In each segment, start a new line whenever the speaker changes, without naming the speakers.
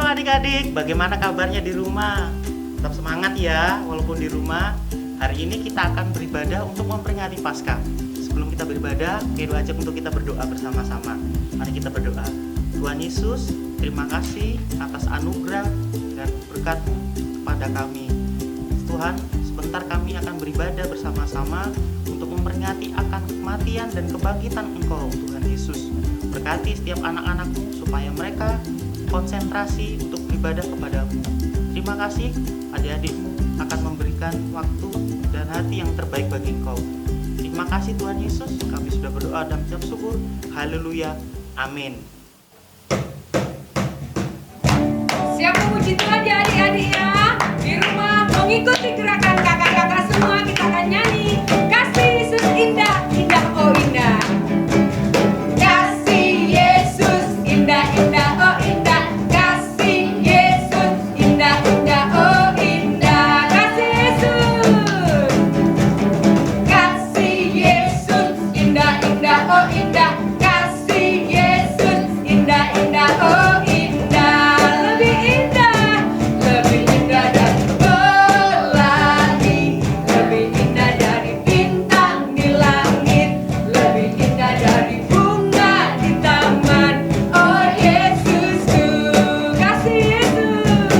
adik-adik, bagaimana kabarnya di rumah? Tetap semangat ya, walaupun di rumah. Hari ini kita akan beribadah untuk memperingati Paskah. Sebelum kita beribadah, Kero ajak untuk kita berdoa bersama-sama. Mari kita berdoa. Tuhan Yesus, terima kasih atas anugerah dan berkat-Mu kepada kami. Tuhan, sebentar kami akan beribadah bersama-sama untuk memperingati akan kematian dan kebangkitan Engkau, Tuhan Yesus. Berkati setiap anak-anak-Mu supaya mereka konsentrasi untuk beribadah kepadamu. Terima kasih adik-adikmu akan memberikan waktu dan hati yang terbaik bagi Engkau. Terima kasih Tuhan Yesus, kami sudah berdoa dan mengucap syukur. Haleluya, amin.
Siap memuji Tuhan ya adik-adik ya. Di rumah mengikuti gerakan kakak-kakak semua, kita akan nyanyi Kasih Yesus indah, indah oh indah. Kasih Yesus indah, indah oh indah. Kasih Yesus indah, indah oh indah. Kasih Yesus. Kasih Yesus indah, indah oh indah. Kasih Yesus indah, indah oh indah. Lebih indah, lebih indah dari pelangi, lebih indah dari bintang di langit, lebih indah dari bunga di taman. Oh Yesusku, kasih Yesus.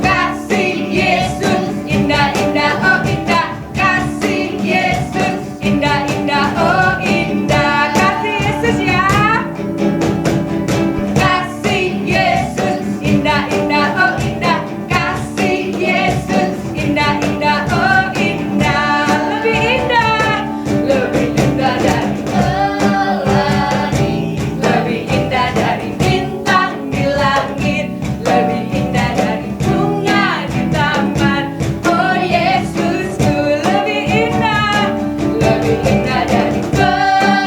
Kasih Yesus indah, indah oh indah. Kasih Yesus indah, indah oh indah. Kasih Yesus ya. Kasih Yesus indah, indah oh indah. Kasih Yesus indah, indah oh indah. Lebih indah, lebih indah dari pelangi, lebih indah dari bintang di langit, lebih indah dari bunga di taman. Oh Yesusku, lebih indah dari pelangi, lebih indah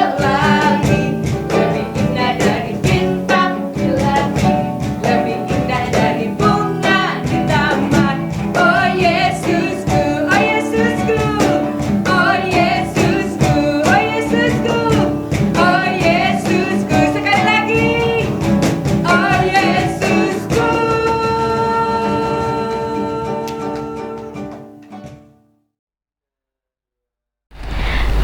dari bintang di langit, lebih indah dari bunga di taman. Oh Yesusku, oh Yesusku, oh Yesusku, oh Yesusku, oh Yesusku. Sekali lagi, oh Yesusku.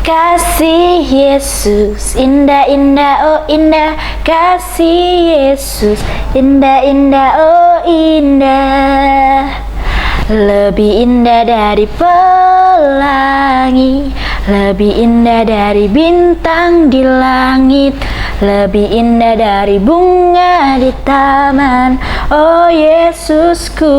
Kasih Yesus indah, indah oh indah. Kasih Yesus indah, indah oh indah. Lebih indah dari pelangi, lebih indah dari bintang di langit, lebih indah dari bunga di taman. Oh Yesusku.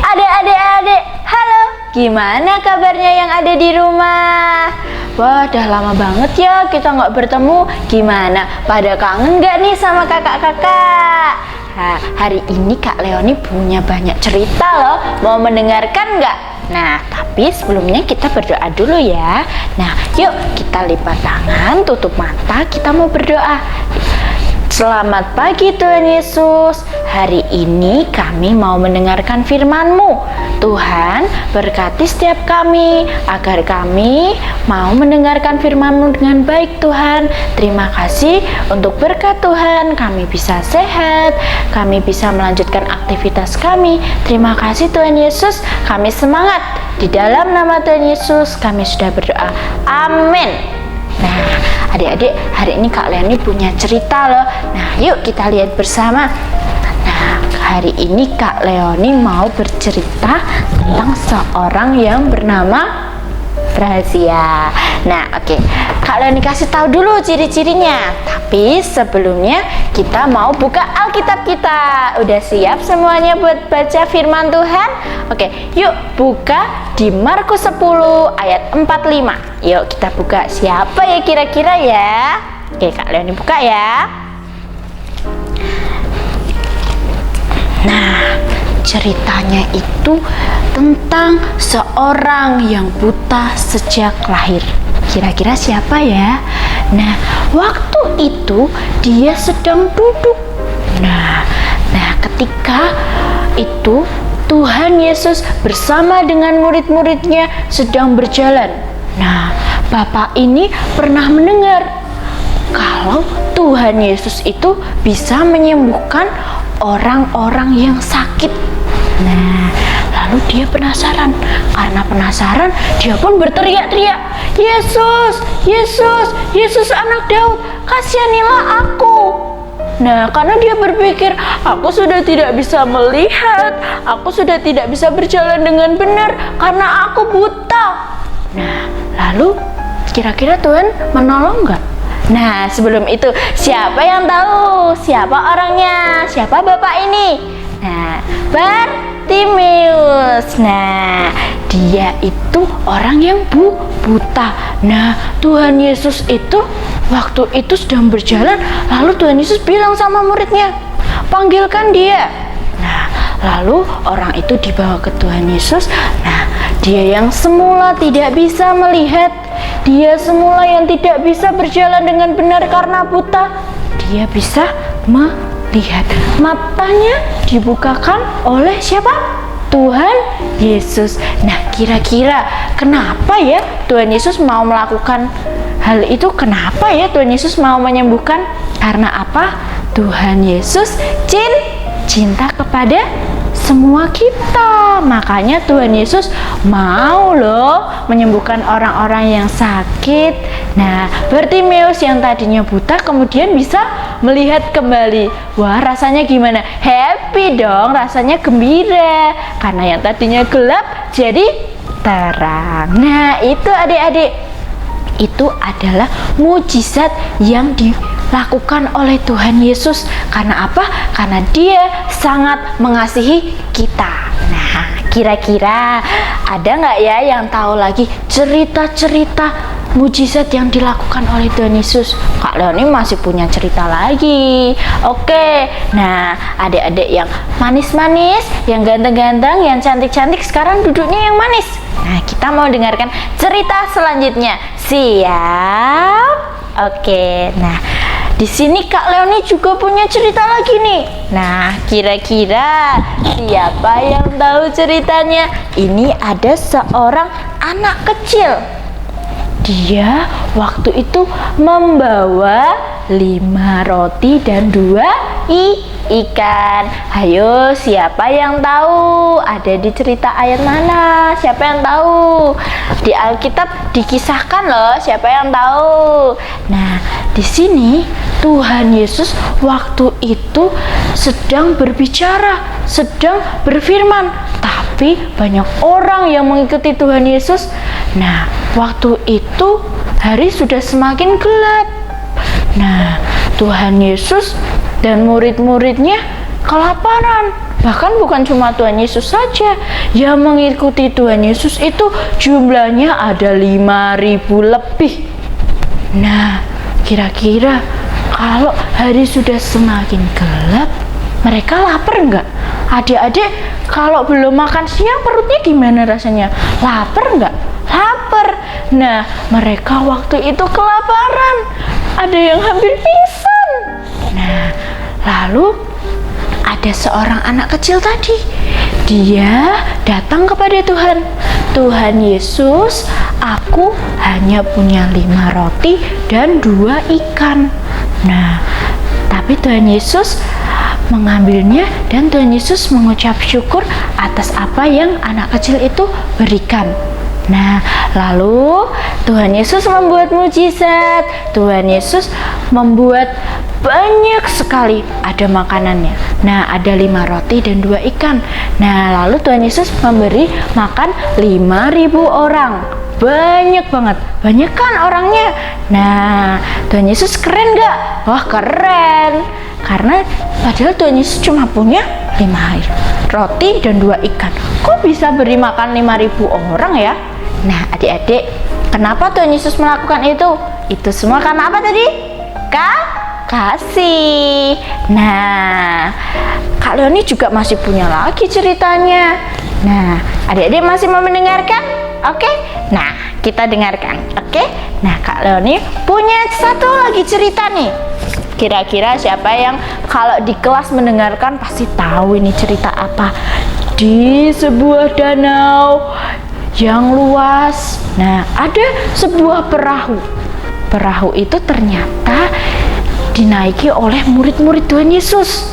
Adik-adik, halo, gimana kabarnya yang ada di rumah? Wah, udah lama banget ya kita nggak bertemu. Gimana? Pada kangen nggak nih sama kakak-kakak? Nah, hari ini Kak Leoni punya banyak cerita loh. Mau mendengarkan nggak? Nah, tapi sebelumnya kita berdoa dulu ya. Nah, yuk kita lipat tangan, tutup mata, kita mau berdoa. Selamat pagi Tuhan Yesus. Hari ini kami mau mendengarkan firman-Mu. Tuhan, berkati setiap kami agar kami mau mendengarkan firman-Mu dengan baik Tuhan. Terima kasih untuk berkat Tuhan, kami bisa sehat, kami bisa melanjutkan aktivitas kami. Terima kasih Tuhan Yesus, kami semangat. Di dalam nama Tuhan Yesus kami sudah berdoa. Amin. Nah, adik-adik, hari ini Kak Leoni punya cerita loh. Nah, yuk kita lihat bersama. Nah, hari ini Kak Leoni mau bercerita tentang seorang yang bernama Rahasia. Nah, oke. Kak Leoni kasih tahu dulu ciri-cirinya. Tapi sebelumnya kita mau buka Alkitab kita. Udah siap semuanya buat baca firman Tuhan? Oke, yuk buka di Markus 10 ayat 45. Yuk kita buka. Siapa ya kira-kira ya? Oke, Kak Leoni buka ya. Nah, ceritanya itu tentang seorang yang buta sejak lahir. Kira-kira siapa ya? Nah, waktu itu dia sedang duduk. Nah, ketika itu Tuhan Yesus bersama dengan murid-muridnya sedang berjalan. Nah, Bapak ini pernah mendengar kalau Tuhan Yesus itu bisa menyembuhkan orang-orang yang sakit. Nah, lalu dia penasaran. Karena penasaran, dia pun berteriak-teriak, "Yesus, Yesus, Yesus anak Daud, kasihanilah aku." Nah, karena dia berpikir, aku sudah tidak bisa melihat, aku sudah tidak bisa berjalan dengan benar karena aku buta. Nah, lalu kira-kira Tuhan menolong nggak? Nah, sebelum itu, siapa yang tahu siapa orangnya? Siapa bapak ini? Nah, Bartimeus. Nah, dia itu orang yang buta. Nah, Tuhan Yesus itu waktu itu sedang berjalan, lalu Tuhan Yesus bilang sama muridnya, "Panggilkan dia." Nah, lalu orang itu dibawa ke Tuhan Yesus. Nah, dia yang semula tidak bisa melihat, dia semula yang tidak bisa berjalan dengan benar karena buta, dia bisa melihat. Matanya dibukakan oleh siapa? Tuhan Yesus. Nah, kira-kira kenapa ya Tuhan Yesus mau melakukan hal itu? Kenapa ya Tuhan Yesus mau menyembuhkan? Karena apa? Tuhan Yesus cinta kepada semua kita. Makanya Tuhan Yesus mau loh menyembuhkan orang-orang yang sakit. Nah, Bartimeus yang tadinya buta kemudian bisa melihat kembali. Wah, rasanya gimana? Happy dong, rasanya gembira. Karena yang tadinya gelap jadi terang. Nah, itu adik-adik, itu adalah mujizat yang dilakukan oleh Tuhan Yesus. Karena apa? Karena dia sangat mengasihi kita. Nah, kira-kira ada nggak ya yang tahu lagi cerita-cerita mujizat yang dilakukan oleh Tuhan Yesus? Kak Leoni masih punya cerita lagi. Oke, nah adik-adik yang manis-manis, yang ganteng-ganteng, yang cantik-cantik, sekarang duduknya yang manis. Nah, kita mau dengarkan cerita selanjutnya. Siap? Oke, nah di sini Kak Leoni juga punya cerita lagi nih. Nah, kira-kira siapa yang tahu ceritanya? Ini ada seorang anak kecil. Dia waktu itu membawa 5 roti dan 2 ikan. Ayo, siapa yang tahu? Ada di cerita ayat mana? Siapa yang tahu? Di Alkitab dikisahkan loh, siapa yang tahu? Nah, di sini Tuhan Yesus waktu itu sedang berbicara, sedang berfirman, tapi banyak orang yang mengikuti Tuhan Yesus. Nah, waktu itu hari sudah semakin gelap. Nah, Tuhan Yesus dan murid-muridnya kelaparan. Bahkan bukan cuma Tuhan Yesus saja yang mengikuti Tuhan Yesus, itu jumlahnya ada 5.000 lebih. Nah, kira-kira kalau hari sudah semakin gelap, mereka lapar nggak? Adik-adik, kalau belum makan siang perutnya gimana rasanya? Lapar nggak? Lapar. Nah, mereka waktu itu kelaparan. Ada yang hampir pingsan. Nah, lalu ada seorang anak kecil tadi. Dia datang kepada Tuhan. Tuhan Yesus, aku hanya punya 5 roti dan 2 ikan. Nah, tapi Tuhan Yesus mengambilnya dan Tuhan Yesus mengucap syukur atas apa yang anak kecil itu berikan. Nah, lalu Tuhan Yesus membuat mujizat. Tuhan Yesus membuat banyak sekali ada makanannya. Nah, ada 5 roti dan 2 ikan. Nah, lalu Tuhan Yesus memberi makan 5.000 orang. Banyak banget, banyak kan orangnya. Nah, Tuhan Yesus keren gak? Wah, keren. Karena padahal Tuhan Yesus cuma punya 5 roti dan 2 ikan. Kok bisa beri makan 5.000 orang ya? Nah, adik-adik, kenapa Tuhan Yesus melakukan itu? Itu semua karena apa tadi? Kasih. Nah, Kak Leoni juga masih punya lagi ceritanya. Nah, adik-adik masih mau mendengarkan? Oke? Nah, kita dengarkan. Oke? Nah, Kak Leoni punya satu lagi cerita nih. Kira-kira siapa yang kalau di kelas mendengarkan pasti tahu ini cerita apa? Di sebuah danau yang luas. Nah, ada sebuah perahu. perahu itu ternyata dinaiki oleh murid-murid Tuhan Yesus.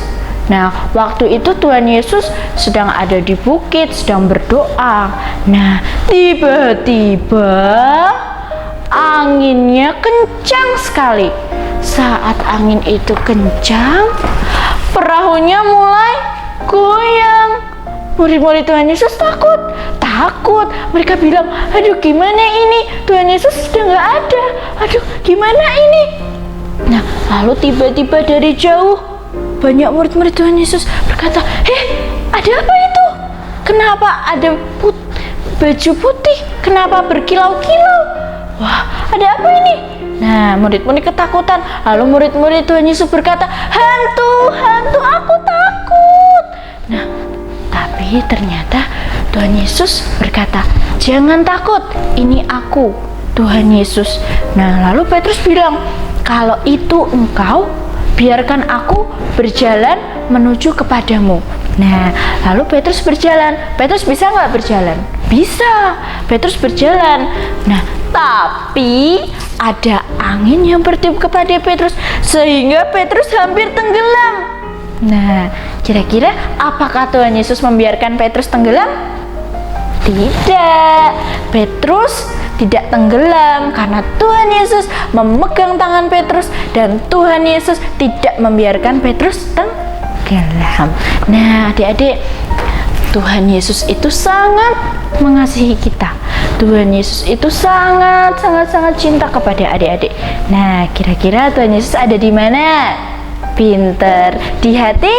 Nah, waktu itu Tuhan Yesus sedang ada di bukit, sedang berdoa. Nah, tiba-tiba anginnya kencang sekali. Saat angin itu kencang, perahunya mulai goyang. Murid-murid Tuhan Yesus takut. Mereka bilang, aduh gimana ini? Tuhan Yesus sudah nggak ada. Aduh gimana ini? Nah, lalu tiba-tiba dari jauh banyak murid-murid Tuhan Yesus berkata, ada apa itu? Kenapa ada baju putih? Kenapa berkilau-kilau? Wah, ada apa ini? Nah, murid-murid ketakutan. Lalu murid-murid Tuhan Yesus berkata, hantu, aku takut. Nah, tapi ternyata Tuhan Yesus berkata, jangan takut, ini aku, Tuhan Yesus. Nah, lalu Petrus bilang, kalau itu engkau, biarkan aku berjalan menuju kepadamu. Nah, lalu Petrus berjalan. Petrus bisa nggak berjalan? Bisa, Petrus berjalan. Nah, tapi ada angin yang bertiup kepada Petrus sehingga Petrus hampir tenggelam. Nah, kira-kira apakah Tuhan Yesus membiarkan Petrus tenggelam? Tidak, Petrus tidak tenggelam karena Tuhan Yesus memegang tangan Petrus dan Tuhan Yesus tidak membiarkan Petrus tenggelam. Nah, adik-adik, Tuhan Yesus itu sangat mengasihi kita. Tuhan Yesus itu sangat cinta kepada adik-adik. Nah, kira-kira Tuhan Yesus ada di mana? Pinter, di hati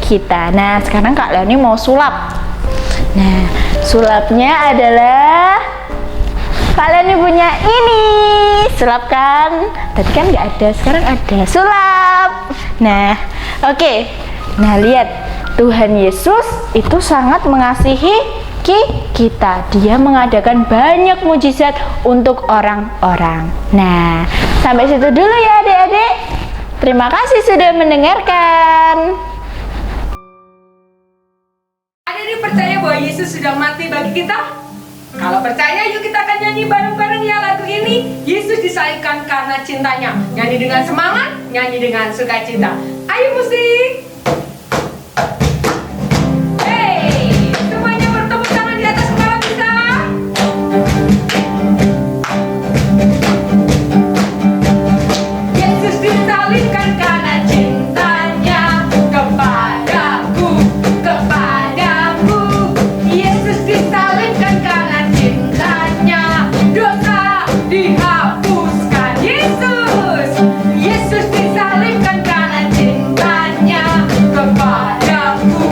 kita. Nah, sekarang Kak Leoni mau sulap. Nah, sulapnya adalah Kak Leoni punya ini. Sulap kan? Tadi kan nggak ada, sekarang ada. Sulap. Nah, oke. Nah, lihat, Tuhan Yesus itu sangat mengasihi kita. Dia mengadakan banyak mujizat untuk orang-orang. Nah, sampai situ dulu ya adik-adik. Terima kasih sudah mendengarkan.
Adik-adik percaya bahwa Yesus sudah mati bagi kita? Kalau percaya, yuk kita akan nyanyi bareng-bareng ya lagu ini. Yesus disalibkan karena cintanya. Nyanyi dengan semangat, nyanyi dengan sukacita. Ayo musik. Hey, semuanya bertepuk tangan di atas kepala kita. Yesus disalibkan karena cintanya kepadaku. Yesus disalibkan karena cintanya, dosa dihapuskan. Yesus disalibkan karena cintanya kepadaku.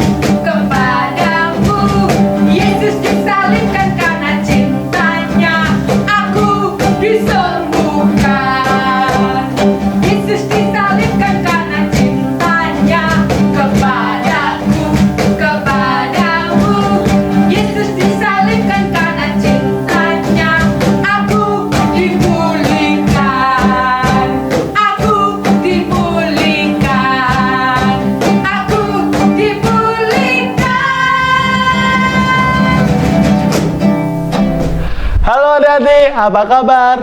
Yesus disalibkan karena cintanya, aku disembuhkan. Yesus disalibkan karena cintanya kepadaku. Yesus disalibkan karena cintanya, aku dipulihkan. Aku dipulihkan. Aku dipulihkan.
Halo adik-adik, apa kabar?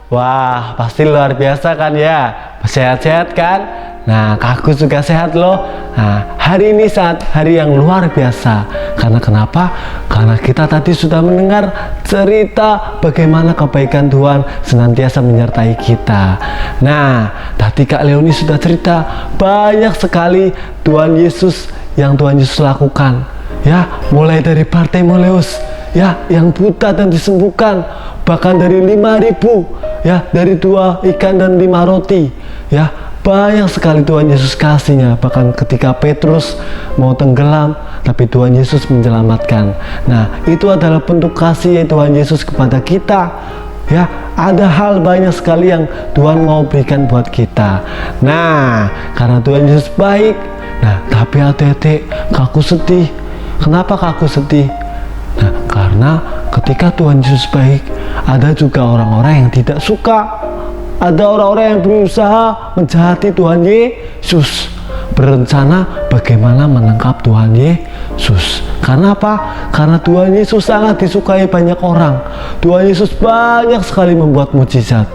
Wah, pasti luar biasa kan ya? Sehat-sehat kan? Nah, aku juga sehat loh. Nah, hari ini hari yang luar biasa. Karena kenapa? Karena kita tadi sudah mendengar cerita bagaimana kebaikan Tuhan senantiasa menyertai kita. Nah, tadi Kak Leoni sudah cerita banyak sekali Tuhan Yesus yang Tuhan Yesus lakukan. Ya, mulai dari Bartimeus, ya, yang buta dan disembuhkan, bahkan dari 5.000, ya, dari 2 ikan dan 5 roti, ya, banyak sekali Tuhan Yesus kasihnya. Bahkan ketika Petrus mau tenggelam, tapi Tuhan Yesus menyelamatkan. Nah, itu adalah bentuk kasih Tuhan Yesus kepada kita. Ya, ada hal banyak sekali yang Tuhan mau berikan buat kita. Nah, karena Tuhan Yesus baik. Nah, tapi adik-adik, aku sedih. Kenapa aku sedih? Nah, karena ketika Tuhan Yesus baik, ada juga orang-orang yang tidak suka. Ada orang-orang yang berusaha menjahati Tuhan Yesus, berencana bagaimana menangkap Tuhan Yesus. Karena apa? Karena Tuhan Yesus sangat disukai banyak orang. Tuhan Yesus banyak sekali membuat mujizat.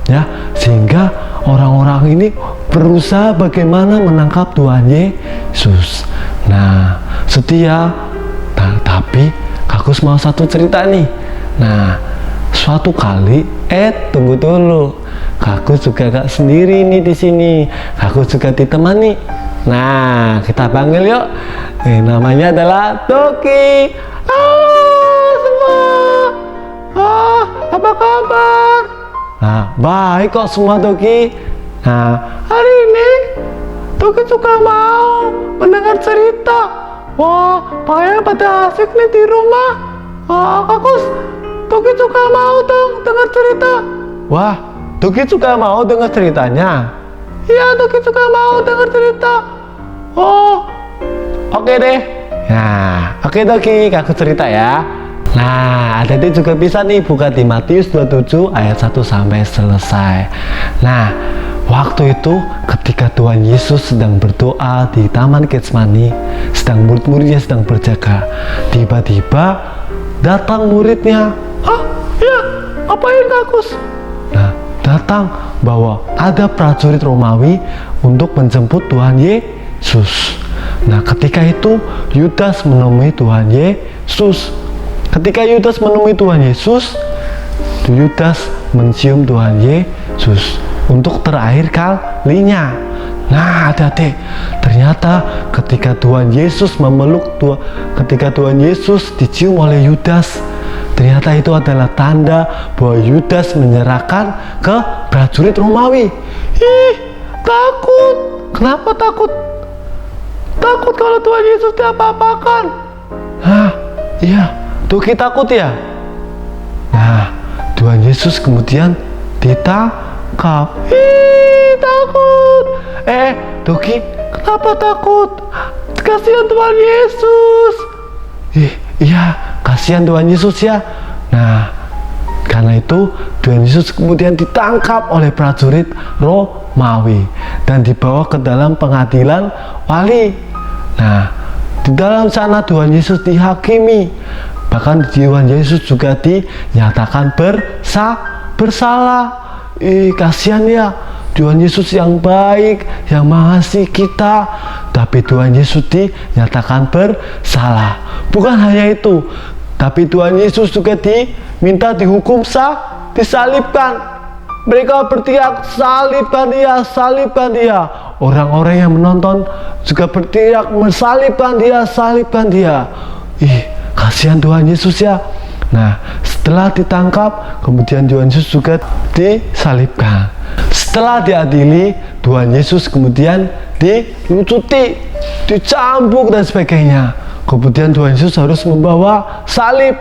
ya, sehingga orang-orang ini berusaha bagaimana menangkap Tuhan Yesus. Nah, tapi Kakus mau satu cerita nih. Nah, suatu kali, tunggu dulu, Kakus juga gak sendiri nih di sini. Kakus juga ditemani. Nah, kita panggil yuk. Namanya adalah Toki. Halo semua. Apa kabar? Nah, baik kok semua, Toki. Nah, hari ini Toki juga mau mendengar cerita. Wah, kayaknya pada asik nih di rumah. Kakus, Toki juga mau dong dengar cerita. Wah, Toki juga mau dengar ceritanya. Iya, Toki juga mau dengar cerita. Oh, oke deh. Nah, oke Toki, aku cerita ya. Nah, adik-adik juga bisa nih buka di Matius 27 ayat 1 sampai selesai. Nah, waktu itu ketika Tuhan Yesus sedang berdoa di Taman Getsemani, sedang murid-muridnya sedang berjaga, tiba-tiba datang muridnya. Ya, ngapain Kakus? Nah, datang bahwa ada prajurit Romawi untuk menjemput Tuhan Yesus. Nah, ketika itu Yudas menemui Tuhan Yesus. Ketika Yudas menemui Tuhan Yesus, Yudas mencium Tuhan Yesus untuk terakhir kalinya. Nah, adik-adik, ternyata ketika Tuhan Yesus ketika Tuhan Yesus dicium oleh Yudas, ternyata itu adalah tanda bahwa Yudas menyerahkan ke prajurit Romawi. Takut. Kenapa takut? Takut kalau Tuhan Yesus diapa-apakan. Iya, Toki takut ya? Nah, Tuhan Yesus kemudian ditangkap. Takut. Toki, kenapa takut? Kasihan Tuhan Yesus. Iya, kasihan Tuhan Yesus ya. Nah, karena itu Tuhan Yesus kemudian ditangkap oleh prajurit Romawi dan dibawa ke dalam pengadilan wali. Nah, di dalam sana Tuhan Yesus dihakimi. Bahkan Tuhan Yesus juga dinyatakan bersalah. Kasihan ya, Tuhan Yesus yang baik, yang mengasihi kita, tapi Tuhan Yesus dinyatakan bersalah. Bukan hanya itu, tapi Tuhan Yesus juga diminta dihukum disalibkan. Mereka berteriak, salibkan dia, salibkan dia. Orang-orang yang menonton juga berteriak, salibkan dia, salibkan dia. Kasihan Tuhan Yesus ya. Nah, setelah ditangkap, kemudian Tuhan Yesus juga disalibkan. Setelah diadili, Tuhan Yesus kemudian dilucuti, dicambuk dan sebagainya. Kemudian Tuhan Yesus harus membawa salib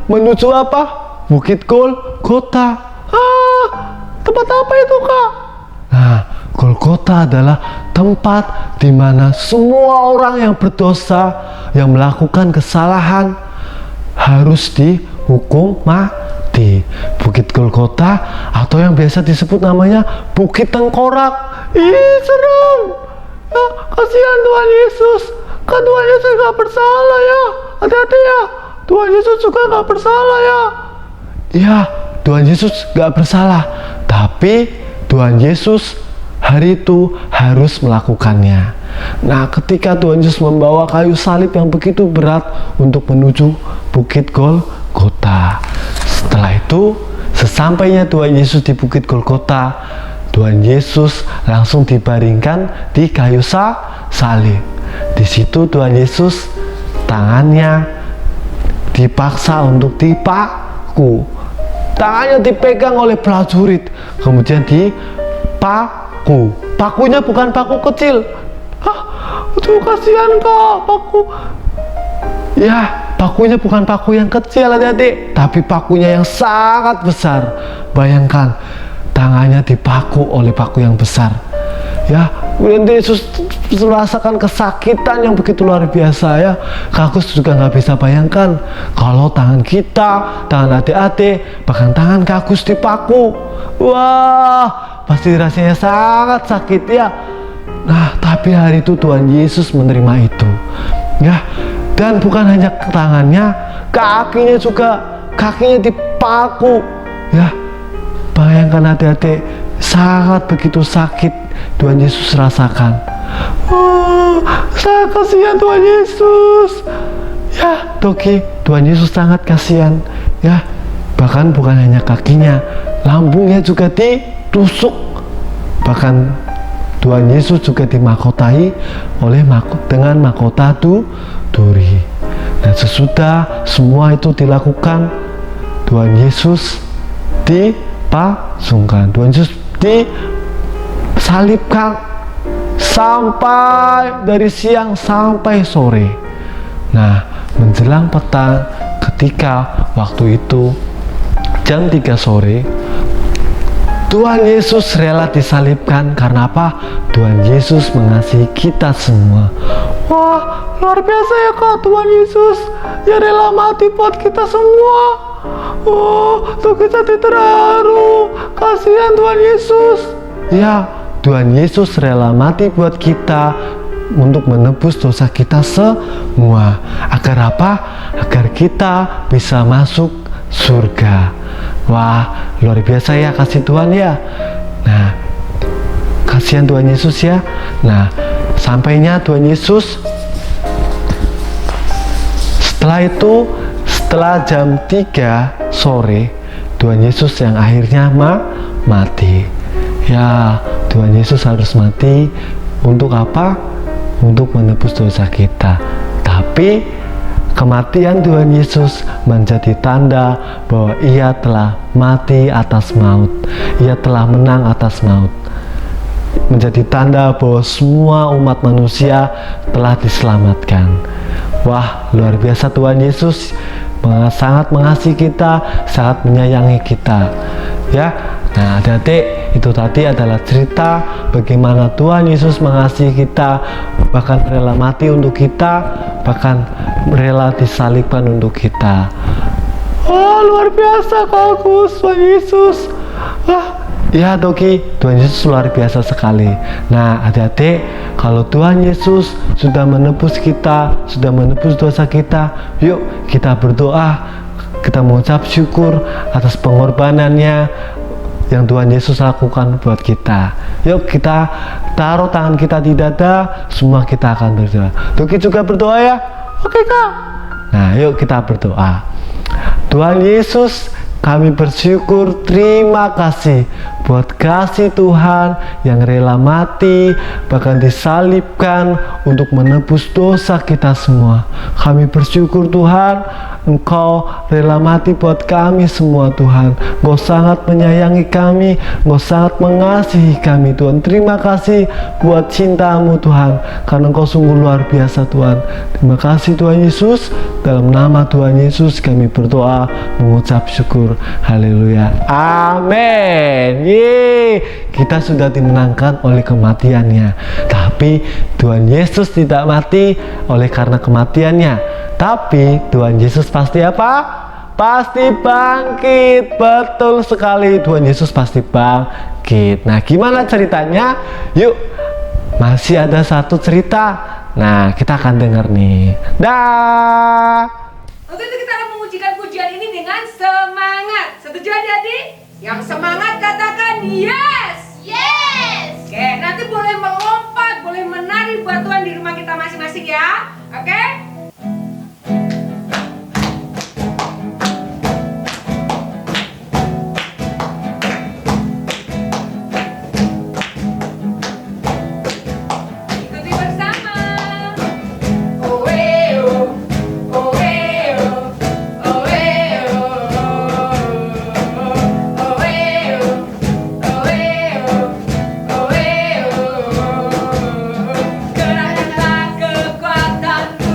menuju apa? Bukit Golgota. Tempat apa itu, Kak? Nah, Golgota adalah tempat di mana semua orang yang berdosa, yang melakukan kesalahan harus dihukum mati. Bukit Golgota atau yang biasa disebut namanya Bukit Tengkorak. Serem. Ya, kasihan Tuhan Yesus. Kan Tuhan Yesus gak bersalah ya. Hati-hati ya. Tuhan Yesus juga gak bersalah ya. Ya, Tuhan Yesus gak bersalah. Tapi Tuhan Yesus hari itu harus melakukannya. Nah, ketika Tuhan Yesus membawa kayu salib yang begitu berat untuk menuju Bukit Golgota. Setelah itu, sesampainya Tuhan Yesus di Bukit Golgota, Tuhan Yesus langsung dibaringkan di kayu salib. Di situ Tuhan Yesus tangannya dipaksa untuk dipaku. Tangannya dipegang oleh prajurit, kemudian dipaku. Pakunya bukan paku kecil. Aduh, kasihan kok paku. Ya, pakunya bukan paku yang kecil adik-adik, tapi pakunya yang sangat besar. Bayangkan, tangannya dipaku oleh paku yang besar. Ya, kemudian Yesus merasakan kesakitan yang begitu luar biasa ya. Kakus juga nggak bisa bayangkan kalau tangan kita, tangan adik-adik, bahkan tangan Kakus dipaku. Wah, pasti rasanya sangat sakit ya. Nah, tapi hari itu Tuhan Yesus menerima itu. Ya, dan bukan hanya tangannya, kakinya juga, kakinya dipaku. Ya, bayangkan adik-adik, sangat begitu sakit Tuhan Yesus rasakan. Oh, saya kasihan Tuhan Yesus. Ya, Toki, Tuhan Yesus sangat kasihan. Ya, bahkan bukan hanya kakinya, lambungnya juga ditusuk. Bahkan Tuhan Yesus juga dimahkotai dengan mahkota duri. Dan sesudah semua itu dilakukan, Tuhan Yesus dipasungkan. Tuhan Yesus disalibkan sampai dari siang sampai sore. Nah, menjelang petang, ketika waktu itu jam 3 sore, Tuhan Yesus rela disalibkan. Karena apa? Tuhan Yesus mengasihi kita semua. Wah, luar biasa ya Kak, Tuhan Yesus ya rela mati buat kita semua. Oh, tuh kita terharu. Kasihan Tuhan Yesus. Ya, Tuhan Yesus rela mati buat kita untuk menebus dosa kita semua. Agar apa? Agar kita bisa masuk surga. Wah, luar biasa ya kasih Tuhan ya. Nah, kasihan Tuhan Yesus ya. Nah, sampainya Tuhan Yesus, setelah jam 3 sore, Tuhan Yesus yang akhirnya mati. Ya, Tuhan Yesus harus mati untuk apa? Untuk menebus dosa kita. Tapi kematian Tuhan Yesus menjadi tanda bahwa Ia telah mati atas maut. Ia telah menang atas maut. Menjadi tanda bahwa semua umat manusia telah diselamatkan. Wah, luar biasa Tuhan Yesus sangat mengasihi kita, sangat menyayangi kita. Ya, nah adik-adik, itu tadi adalah cerita bagaimana Tuhan Yesus mengasihi kita, bahkan rela mati untuk kita, bahkan rela disalibkan untuk kita. Wah, luar biasa bagus Tuhan Yesus. Wah, ya Toki, Tuhan Yesus luar biasa sekali. Nah, adik-adik, kalau Tuhan Yesus sudah menebus kita, sudah menebus dosa kita, yuk kita berdoa, kita mengucap syukur atas pengorbanannya yang Tuhan Yesus lakukan buat kita. Yuk kita taruh tangan kita di dada, semua kita akan berdoa. Toki juga berdoa ya? Oke Kak. Nah, yuk kita berdoa. Tuhan Yesus, kami bersyukur, terima kasih buat kasih Tuhan yang rela mati, bahkan disalibkan untuk menebus dosa kita semua. Kami bersyukur Tuhan, Engkau rela mati buat kami semua Tuhan. Engkau sangat menyayangi kami, Engkau sangat mengasihi kami Tuhan. Terima kasih buat cinta-Mu Tuhan, karena Engkau sungguh luar biasa Tuhan. Terima kasih Tuhan Yesus. Dalam nama Tuhan Yesus kami berdoa, mengucap syukur. Haleluya. Amin. Yeay. Kita sudah dimenangkan oleh kematiannya. Tapi Tuhan Yesus tidak mati oleh karena kematiannya. Tapi Tuhan Yesus pasti apa? Pasti bangkit. Betul sekali, Tuhan Yesus pasti bangkit. Nah, gimana ceritanya? Yuk, masih ada satu cerita. Nah, kita akan dengar nih. Dah.
Untuk itu kita akan mengujikan pujian ini dengan semangat. Setuju adik-adik? Yang semangat katakan yes.
Yes.
Oke, nanti boleh melompat, boleh menari buat Tuhan di rumah kita masing-masing ya. Oke? Ikuti bersama. Oeo, oeo, oeo, oeo, oeo, oeo. Kerahkanlah kekuatanmu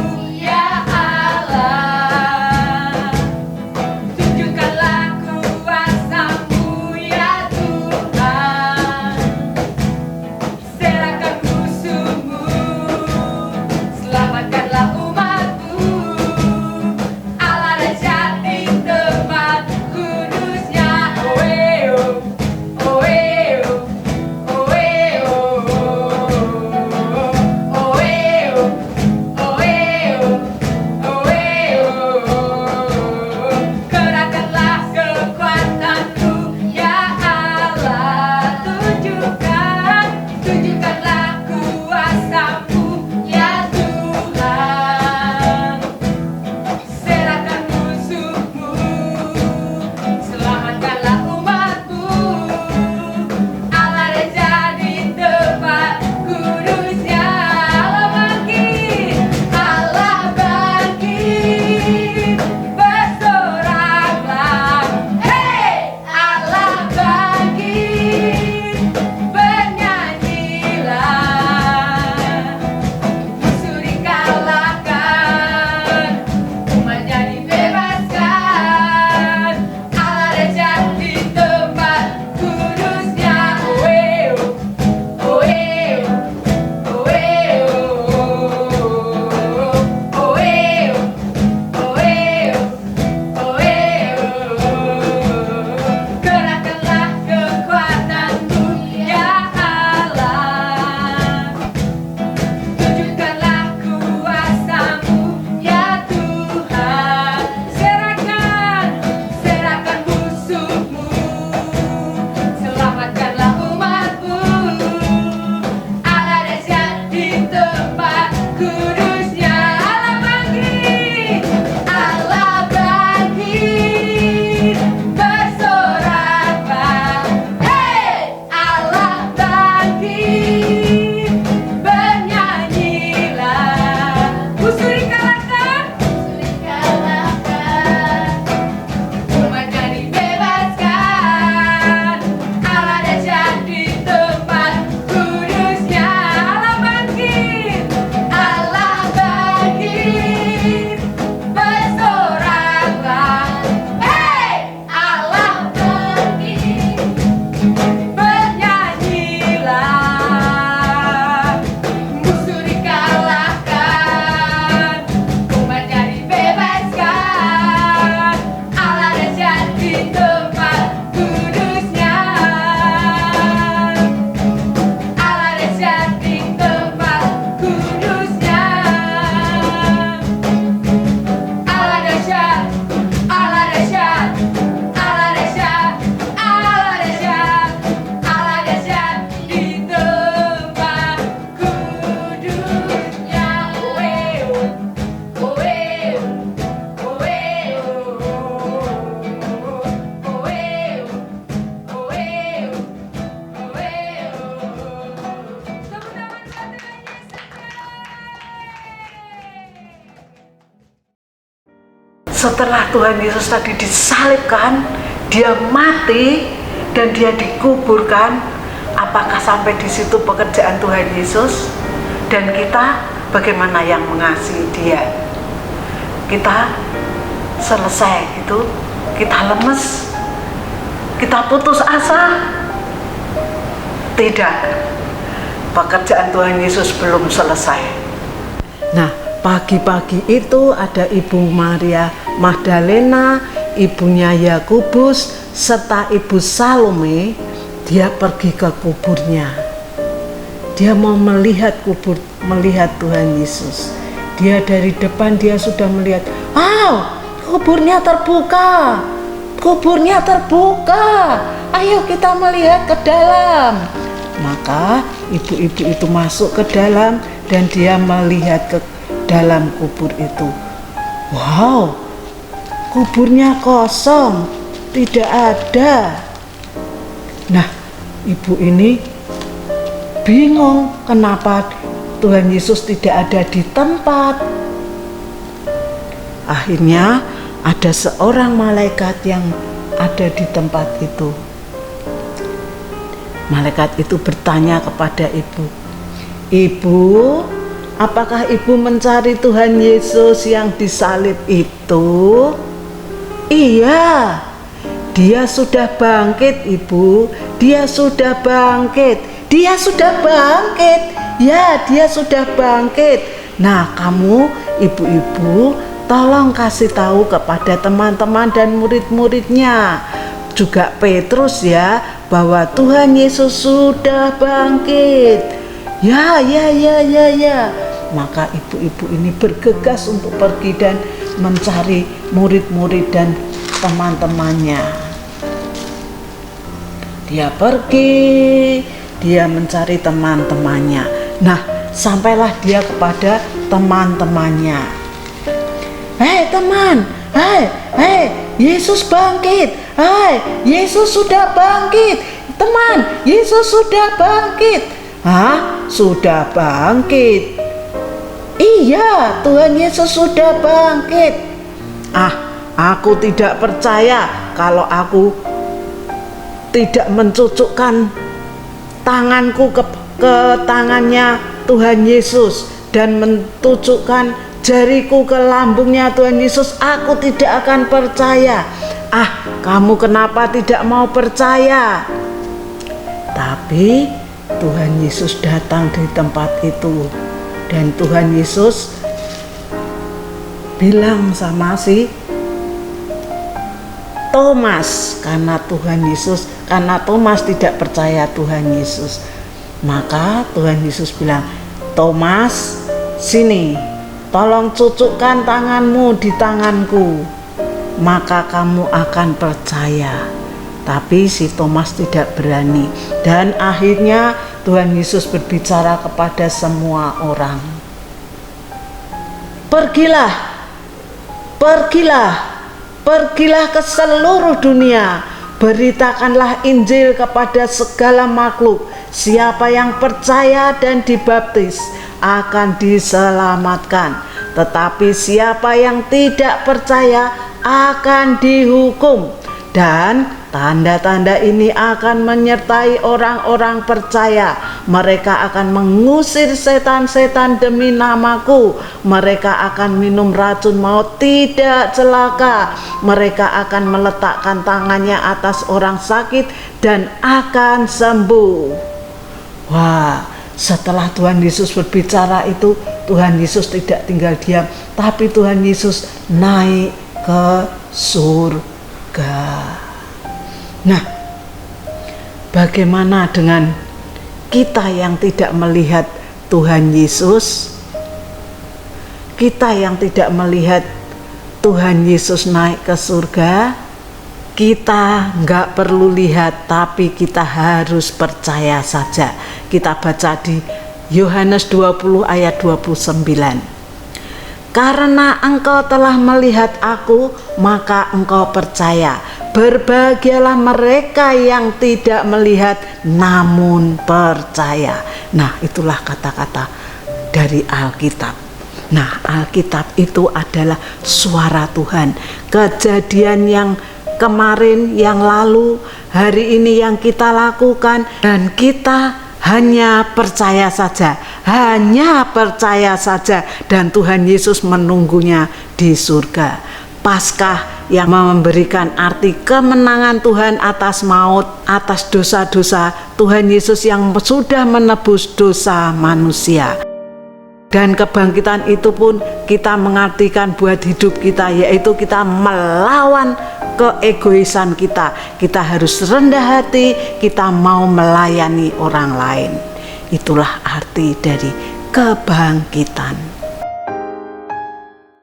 setelah Tuhan Yesus tadi disalibkan, dia mati dan dia dikuburkan, apakah sampai di situ pekerjaan Tuhan Yesus? Dan kita bagaimana yang mengasihi dia? Kita selesai gitu, kita lemes, kita putus asa? Tidak, pekerjaan Tuhan Yesus belum selesai. Nah, pagi-pagi itu ada Ibu Maria Magdalena, ibunya Yakobus, serta Ibu Salome. Dia pergi ke kuburnya. Dia mau melihat melihat Tuhan Yesus. Dia dari depan dia sudah melihat, kuburnya terbuka. Kuburnya terbuka. Ayo kita melihat ke dalam. Maka ibu-ibu itu masuk ke dalam dan dia melihat ke dalam kubur itu. Wow, kuburnya kosong, tidak ada. Nah, ibu ini bingung kenapa Tuhan Yesus tidak ada di tempat. Akhirnya ada seorang malaikat yang ada di tempat itu. Malaikat itu bertanya kepada ibu, "Ibu, apakah ibu mencari Tuhan Yesus yang disalib itu?" "Iya, dia sudah bangkit, Ibu. Dia sudah bangkit. Dia sudah bangkit. Ya, dia sudah bangkit." Nah, kamu ibu-ibu tolong kasih tahu kepada teman-teman dan murid-muridnya, juga Petrus ya, bahwa Tuhan Yesus sudah bangkit. Ya. Maka ibu-ibu ini bergegas untuk pergi dan mencari murid-murid dan teman-temannya. Dia pergi, dia mencari teman-temannya. Nah, sampailah dia kepada teman-temannya. "Hei teman, hei, Yesus bangkit. Hei, Yesus sudah bangkit. Teman, Yesus sudah bangkit." "Hah? Sudah bangkit?" "Iya, Tuhan Yesus sudah bangkit." Aku tidak percaya kalau aku tidak mencucukkan tanganku ke tangannya Tuhan Yesus dan mentucukkan jariku ke lambungnya Tuhan Yesus. Aku tidak akan percaya. Kamu kenapa tidak mau percaya? Tapi Tuhan Yesus datang di tempat itu dan Tuhan Yesus bilang sama si Thomas, karena Thomas tidak percaya Tuhan Yesus. Maka Tuhan Yesus bilang, "Thomas, sini, tolong cucukkan tanganmu di tanganku, maka kamu akan percaya." Tapi si Thomas tidak berani. Dan akhirnya Tuhan Yesus berbicara kepada semua orang. Pergilah ke seluruh dunia, beritakanlah Injil kepada segala makhluk. Siapa yang percaya dan dibaptis akan diselamatkan, tetapi siapa yang tidak percaya akan dihukum. Dan tanda-tanda ini akan menyertai orang-orang percaya. Mereka akan mengusir setan-setan demi namaku. Mereka akan minum racun maut, tidak celaka. Mereka akan meletakkan tangannya atas orang sakit dan akan sembuh. Wah, setelah Tuhan Yesus berbicara itu, Tuhan Yesus tidak tinggal diam, tapi Tuhan Yesus naik ke surga. Nah, bagaimana dengan kita yang tidak melihat Tuhan Yesus? Kita yang tidak melihat Tuhan Yesus naik ke surga, kita nggak perlu lihat, tapi kita harus percaya saja. Kita baca di Yohanes 20 ayat 29. "Karena engkau telah melihat aku, maka engkau percaya. Berbahagialah mereka yang tidak melihat namun percaya." Nah, itulah kata-kata dari Alkitab. Nah, Alkitab itu adalah suara Tuhan. Kejadian yang kemarin, yang lalu, hari ini yang kita lakukan, dan kita hanya percaya saja, dan Tuhan Yesus menunggunya di surga. Paskah yang memberikan arti kemenangan Tuhan atas maut, atas dosa-dosa, Tuhan Yesus yang sudah menebus dosa manusia. Dan kebangkitan itu pun kita mengartikan buat hidup kita, yaitu kita melawan keegoisan kita. Kita harus rendah hati, kita mau melayani orang lain. Itulah arti dari kebangkitan.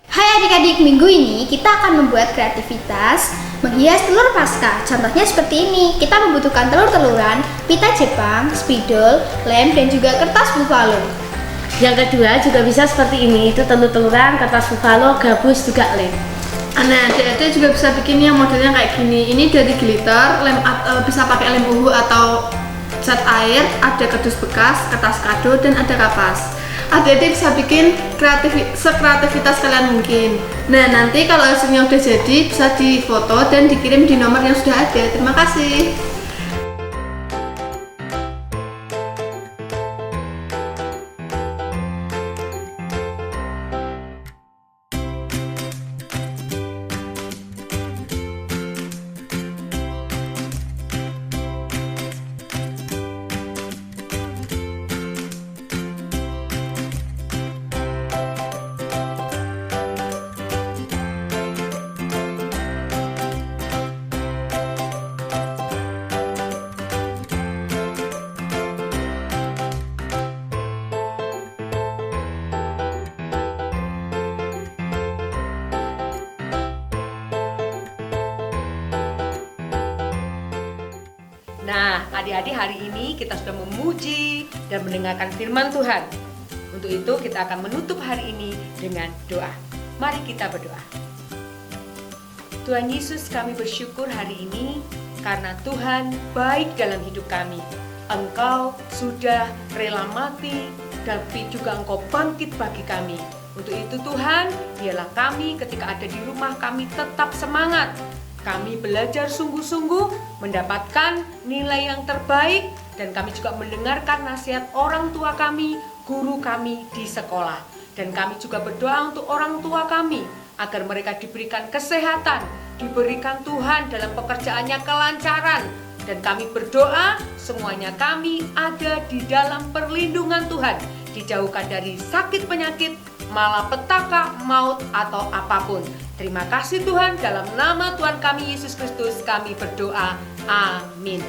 Hai adik-adik, minggu ini kita akan membuat kreativitas menghias telur Paskah. Contohnya seperti ini, kita membutuhkan telur-teluran, pita Jepang, spidol, lem, dan juga kertas buffalo.
Yang kedua juga bisa seperti ini, itu telur-teluran, kertas buffalo, gabus, juga lem.
Nah, adik-adik juga bisa bikin yang modelnya kayak gini. Ini dari glitter, lem bisa pakai lem uhu atau cat air, ada kardus bekas, kertas kado, dan ada kapas. Adik-adik bisa bikin sekreativitas kalian mungkin. Nah, nanti kalau hasilnya udah jadi bisa difoto dan dikirim di nomor yang sudah ada. Terima kasih.
Nah, adik-adik, hari ini kita sudah memuji dan mendengarkan firman Tuhan. Untuk itu kita akan menutup hari ini dengan doa. Mari kita berdoa. Tuhan Yesus, kami bersyukur hari ini karena Tuhan baik dalam hidup kami. Engkau sudah rela mati, tapi juga Engkau bangkit bagi kami. Untuk itu Tuhan, biarlah kami ketika ada di rumah kami tetap semangat. Kami belajar sungguh-sungguh, mendapatkan nilai yang terbaik, dan kami juga mendengarkan nasihat orang tua kami, guru kami di sekolah. Dan kami juga berdoa untuk orang tua kami, agar mereka diberikan kesehatan, diberikan Tuhan dalam pekerjaannya kelancaran. Dan kami berdoa semuanya kami ada di dalam perlindungan Tuhan, dijauhkan dari sakit penyakit, malapetaka, maut, atau apapun. Terima kasih Tuhan, dalam nama Tuhan kami Yesus Kristus kami berdoa. Amin.